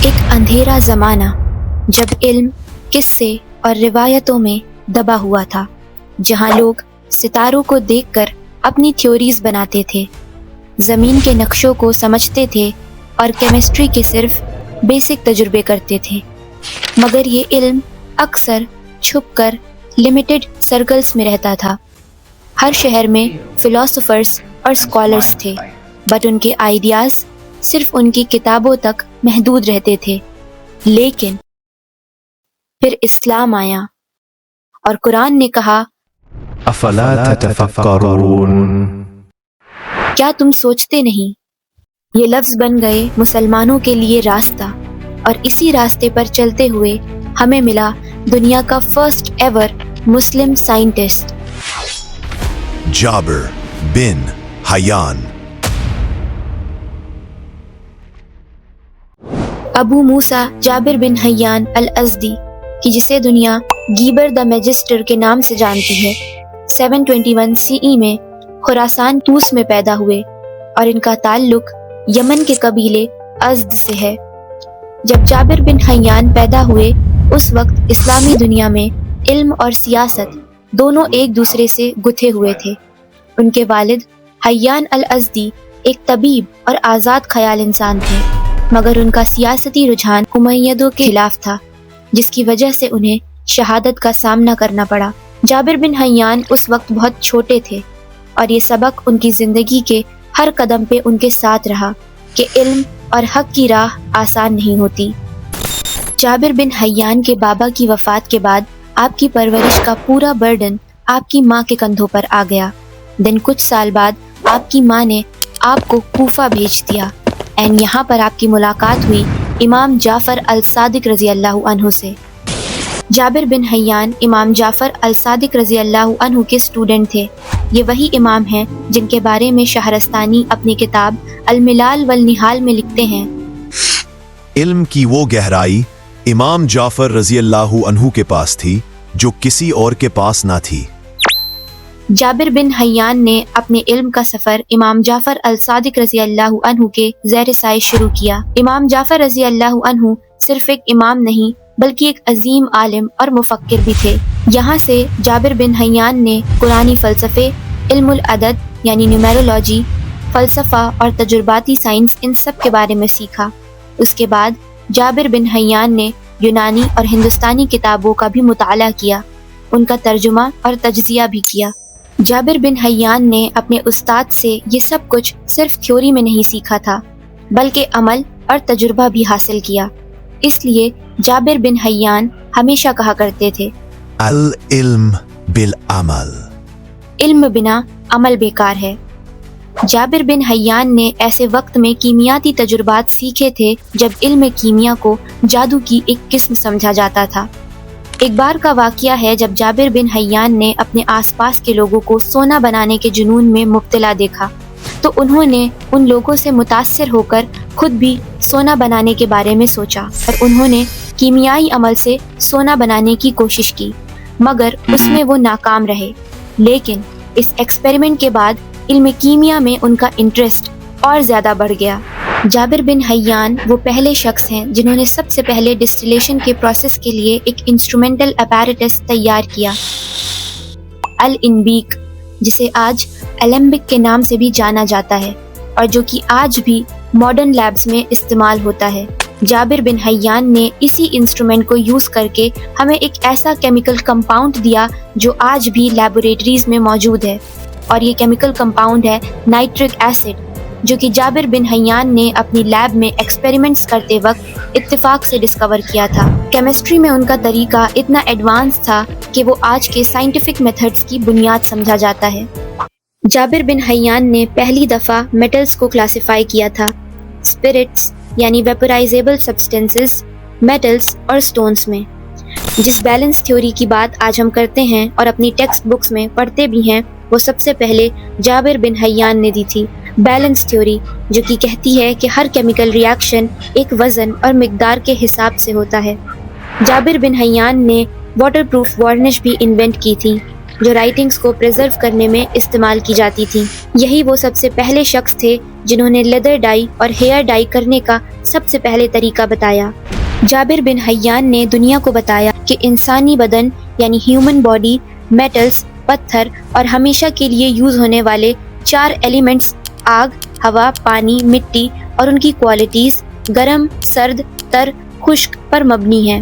ایک اندھیرا زمانہ جب علم قصے اور روایتوں میں دبا ہوا تھا، جہاں لوگ ستاروں کو دیکھ کر اپنی تھیوریز بناتے تھے، زمین کے نقشوں کو سمجھتے تھے اور کیمسٹری کے صرف بیسک تجربے کرتے تھے، مگر یہ علم اکثر چھپ کر لمیٹڈ سرکلز میں رہتا تھا۔ ہر شہر میں فلاسفرز اور اسکالرز تھے، بٹ ان کے آئیڈیاز صرف ان کی کتابوں تک محدود رہتے تھے۔ لیکن پھر اسلام آیا اور قرآن نے کہا، افلا تتفکرون، کیا تم سوچتے نہیں؟ یہ لفظ بن گئے مسلمانوں کے لیے راستہ، اور اسی راستے پر چلتے ہوئے ہمیں ملا دنیا کا فرسٹ ایور مسلم سائنٹسٹ جابر بن حیان۔ ابو موسیٰ جابر بن حیان الازدی، کی جسے دنیا گیبر دا میجسٹر کے نام سے جانتی ہے، 721 CE میں خراسان طوس میں پیدا ہوئے، اور ان کا تعلق یمن کے قبیلے ازد سے ہے۔ جب جابر بن حیان پیدا ہوئے، اس وقت اسلامی دنیا میں علم اور سیاست دونوں ایک دوسرے سے گتھے ہوئے تھے۔ ان کے والد حیان الازدی ایک طبیب اور آزاد خیال انسان تھے، مگر ان کا سیاسی رجحان امیدوں کے خلاف تھا، جس کی وجہ سے انہیں شہادت کا سامنا کرنا پڑا۔ جابر بن حیان اس وقت بہت چھوٹے تھے، اور یہ سبق ان کی زندگی کے ہر قدم پہ ان کے ساتھ رہا کہ علم اور حق کی راہ آسان نہیں ہوتی۔ جابر بن حیان کے بابا کی وفات کے بعد آپ کی پرورش کا پورا برڈن آپ کی ماں کے کندھوں پر آ گیا۔ دن کچھ سال بعد آپ کی ماں نے آپ کو کوفہ بھیج دیا، اور یہاں پر آپ کی ملاقات ہوئی امام جعفر الصادق رضی اللہ عنہ سے۔ جابر بن حیان امام جعفر الصادق رضی اللہ عنہ کے اسٹوڈنٹ تھے۔ یہ وہی امام ہیں جن کے بارے میں شہرستانی اپنی کتاب الملال والنہال میں لکھتے ہیں، علم کی وہ گہرائی امام جعفر رضی اللہ عنہ کے پاس تھی جو کسی اور کے پاس نہ تھی۔ جابر بن حیان نے اپنے علم کا سفر امام جعفر الصادق رضی اللہ عنہ کے زیر سائے شروع کیا۔ امام جعفر رضی اللہ عنہ صرف ایک امام نہیں بلکہ ایک عظیم عالم اور مفکر بھی تھے۔ یہاں سے جابر بن حیان نے قرآنی فلسفے، علم العدد یعنی نیومیرولوجی، فلسفہ اور تجرباتی سائنس، ان سب کے بارے میں سیکھا۔ اس کے بعد جابر بن حیان نے یونانی اور ہندوستانی کتابوں کا بھی مطالعہ کیا، ان کا ترجمہ اور تجزیہ بھی کیا۔ جابر بن حیان نے اپنے استاد سے یہ سب کچھ صرف تھیوری میں نہیں سیکھا تھا بلکہ عمل اور تجربہ بھی حاصل کیا۔ اس لیے جابر بن حیان ہمیشہ کہا کرتے تھے، العلم بالعمل، علم بنا عمل بیکار ہے۔ جابر بن حیان نے ایسے وقت میں کیمیاتی تجربات سیکھے تھے جب علم کیمیا کو جادو کی ایک قسم سمجھا جاتا تھا۔ ایک بار کا واقعہ ہے جب جابر بن حیان نے اپنے آس پاس کے لوگوں کو سونا بنانے کے جنون میں مبتلا دیکھا، تو انہوں نے ان لوگوں سے متاثر ہو کر خود بھی سونا بنانے کے بارے میں سوچا، اور انہوں نے کیمیائی عمل سے سونا بنانے کی کوشش کی، مگر اس میں وہ ناکام رہے۔ لیکن اس ایکسپیریمنٹ کے بعد علم کیمیا میں ان کا انٹرسٹ اور زیادہ بڑھ گیا۔ جابر بن حیان وہ پہلے شخص ہیں جنہوں نے سب سے پہلے ڈسٹیلیشن کے پروسیس کے لیے ایک انسٹرومنٹل اپیریٹس تیار کیا، الانبیک، جسے آج الیمبک کے نام سے بھی جانا جاتا ہے، اور جو کہ آج بھی ماڈرن لیبز میں استعمال ہوتا ہے۔ جابر بن حیان نے اسی انسٹرومنٹ کو یوز کر کے ہمیں ایک ایسا کیمیکل کمپاؤنڈ دیا جو آج بھی لیبوریٹریز میں موجود ہے، اور یہ کیمیکل کمپاؤنڈ ہے نائٹرک ایسڈ، جو کہ جابر بن حیان نے اپنی لیب میں ایکسپیریمنٹس کرتے وقت اتفاق سے ڈسکور کیا تھا۔ کیمسٹری میں ان کا طریقہ اتنا ایڈوانس تھا کہ وہ آج کے سائنٹیفک میتھڈز کی بنیاد سمجھا جاتا ہے۔ جابر بن حیان نے پہلی دفعہ میٹلز کو کلاسیفائی کیا تھا، اسپرٹس یعنی ویپورائزیبل سبسٹینسز، میٹلز اور سٹونز میں۔ جس بیلنس تھیوری کی بات آج ہم کرتے ہیں اور اپنی ٹیکسٹ بکس میں پڑھتے بھی ہیں، وہ سب سے پہلے جابر بن حیان نے دی تھی۔ بیلنس تھیوری، جو کہ کہتی ہے کہ ہر کیمیکل ریاکشن ایک وزن اور مقدار کے حساب سے ہوتا ہے۔ جابر بن حیان نے واٹر پروف وارنش بھی انوینٹ کی تھی، جو رائٹنگز کو پریزرو کرنے میں استعمال کی جاتی تھیں۔ یہی وہ سب سے پہلے شخص تھے جنہوں نے لیدر ڈائی اور ہیئر ڈائی کرنے کا سب سے پہلے طریقہ بتایا۔ جابر بن حیان نے دنیا کو بتایا کہ انسانی بدن یعنی ہیومن باڈی میٹلز، پتھر اور ہمیشہ کے لیے یوز ہونے والے 4 ایلیمنٹس آگ، ہوا، پانی، مٹی اور ان کی کوالٹیز گرم، سرد، تر، خشک پر مبنی ہیں۔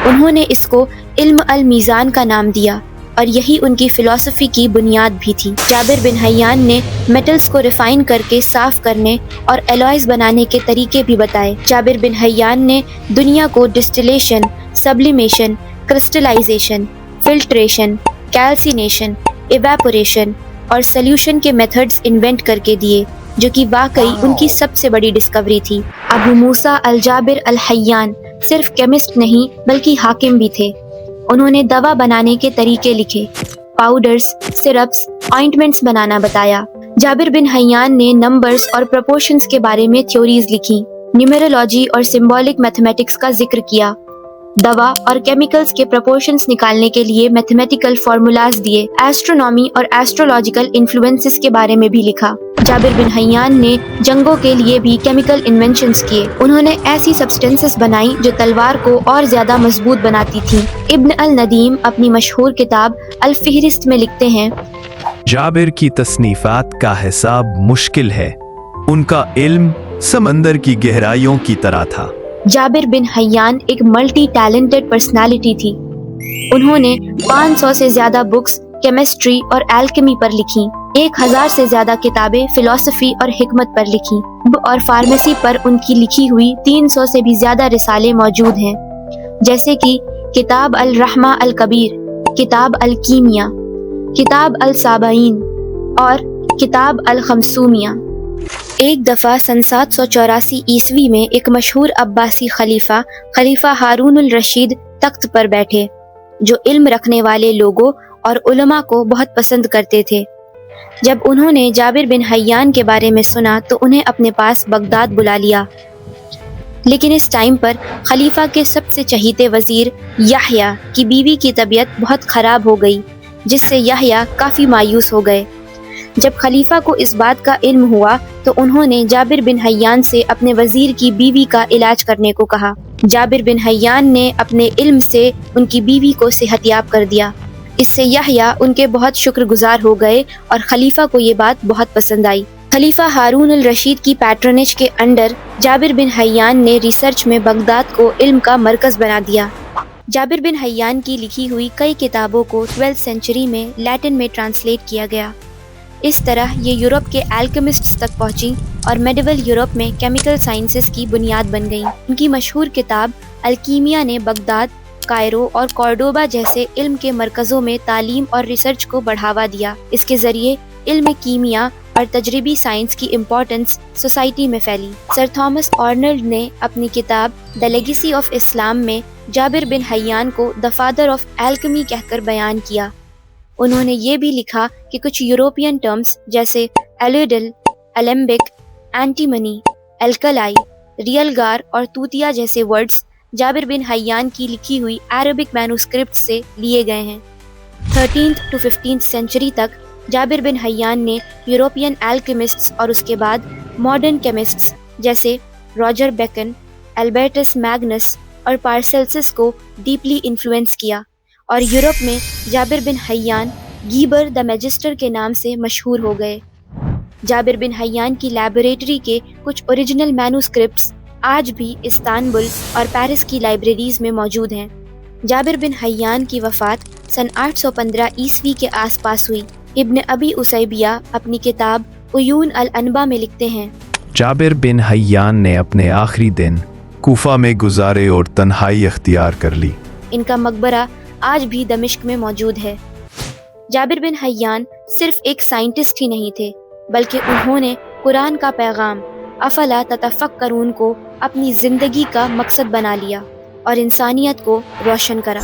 انہوں نے اس کو علم المیزان کا نام دیا اور یہی ان کی فلسفی کی بنیاد بھی تھی۔ جابر بن حیان نے میٹلز کو ریفائن کر کے صاف کرنے اور الوائز بنانے کے طریقے بھی بتائے۔ جابر بن حیان نے دنیا کو ڈسٹلیشن، سبلیمیشن، کرسٹلائزیشن، فلٹریشن، کیلسینیشن، ایواپوریشن اور سلیوشن کے میتھڈز انوینٹ کر کے دیے، جو کہ واقعی ان کی سب سے بڑی ڈسکوری تھی۔ ابو موسیٰ الجابر الحیان صرف کیمسٹ نہیں بلکہ حاکم بھی تھے۔ انہوں نے دوا بنانے کے طریقے لکھے، پاؤڈرز، سرپس، آئنٹمنٹس بنانا بتایا۔ جابر بن حیان نے نمبرز اور پروپورشنز کے بارے میں تھیوریز لکھی، نیومرولوجی اور سمبولک میتھمیٹکس کا ذکر کیا، دوا اور کیمیکلز کے پروپورشنز نکالنے کے لیے میتھمیٹیکل فارمولاز دیے، ایسٹرونومی اور ایسٹرولوجیکل انفلوئنسز کے بارے میں بھی لکھا۔ جابر بن حیان نے جنگوں کے لیے بھی کیمیکل انوینشنز کیے۔ انہوں نے ایسی سبسٹنسز بنائی جو تلوار کو اور زیادہ مضبوط بناتی تھیں۔ ابن الندیم اپنی مشہور کتاب الفہرست میں لکھتے ہیں، جابر کی تصنیفات کا حساب مشکل ہے، ان کا علم سمندر کی گہرائیوں کی طرح تھا۔ جابر بن حیان ایک ملٹی ٹیلنٹڈ پرسنالٹی تھی۔ انہوں نے 500 سے زیادہ بکس کیمسٹری اور الکیمی پر لکھی، 1000 سے زیادہ کتابیں فلسفی اور حکمت پر لکھی اور فارمیسی پر ان کی لکھی ہوئی 300 سے بھی زیادہ رسالے موجود ہیں، جیسے کہ کتاب الرحمہ الکبیر، کتاب الکیمیہ، کتاب السابعین اور کتاب الخمسومیہ۔ ایک دفعہ سن 784 عیسوی میں ایک مشہور عباسی خلیفہ ہارون الرشید تخت پر بیٹھے، جو علم رکھنے والے لوگوں اور علماء کو بہت پسند کرتے تھے۔ جب انہوں نے جابر بن حیان کے بارے میں سنا تو انہیں اپنے پاس بغداد بلا لیا، لیکن اس ٹائم پر خلیفہ کے سب سے چہیتے وزیر یحییٰ کی بیوی کی طبیعت بہت خراب ہو گئی، جس سے یحییٰ کافی مایوس ہو گئے۔ جب خلیفہ کو اس بات کا علم ہوا تو انہوں نے جابر بن حیان سے اپنے وزیر کی بیوی کا علاج کرنے کو کہا۔ جابر بن حیان نے اپنے علم سے ان کی بیوی کو صحت یاب کر دیا۔ اس سے یحییٰ ان کے بہت شکر گزار ہو گئے اور خلیفہ کو یہ بات بہت پسند آئی۔ خلیفہ ہارون الرشید کی پیٹرنیج کے انڈر جابر بن حیان نے ریسرچ میں بغداد کو علم کا مرکز بنا دیا۔ جابر بن حیان کی لکھی ہوئی کئی کتابوں کو 12ویں سینچری میں لیٹن میں ٹرانسلیٹ کیا گیا۔ اس طرح یہ یورپ کے الکیمسٹس تک پہنچیں اور میڈیول یورپ میں کیمیکل سائنسز کی بنیاد بن گئیں۔ ان کی مشہور کتاب الکیمیہ نے بغداد، کائرو اور کورڈوبا جیسے علم کے مرکزوں میں تعلیم اور ریسرچ کو بڑھاوا دیا۔ اس کے ذریعے علم کیمیا اور تجربی سائنس کی امپورٹنس سوسائٹی میں پھیلی۔ سر تھامس آرنلڈ نے اپنی کتاب دا لیگیسی آف اسلام میں جابر بن حیان کو دا فادر آف الکیمی کہہ کر بیان کیا۔ انہوں نے یہ بھی لکھا کہ کچھ یوروپین ٹرمز جیسے ایلیڈل، الیمبک، اینٹی منی، الکلائی، ریل گار اور توتیا جیسے ورڈز جابر بن حیان کی لکھی ہوئی عربک مینوسکرپٹ سے لیے گئے ہیں۔ 13th to 15th سینچری تک جابر بن حیان نے یوروپین الکیمسٹس اور اس کے بعد ماڈرن کیمسٹس جیسے راجر بیکن، البرٹس میگنس اور پارسیلسس کو ڈیپلی انفلوئنس کیا، اور یورپ میں جابر بن حیان گیبر دا میجسٹر کے نام سے مشہور ہو گئے۔ جابر بن حیان کی لیبوریٹری کے کچھ اوریجنل مینوسکرپٹس آج بھی استنبول اور پیرس کی لائبریریز میں موجود ہیں۔ جابر بن حیان کی وفات سن 815 عیسوی کے آس پاس ہوئی۔ ابن ابی اسیبیہ اپنی کتاب عیون الانبا میں لکھتے ہیں، جابر بن حیان نے اپنے آخری دن کوفہ میں گزارے اور تنہائی اختیار کر لی۔ ان کا مقبرہ آج بھی دمشق میں موجود ہے۔ جابر بن حیان صرف ایک سائنٹسٹ ہی نہیں تھے، بلکہ انہوں نے قرآن کا پیغام افلا تتفکرون کو اپنی زندگی کا مقصد بنا لیا اور انسانیت کو روشن کرا۔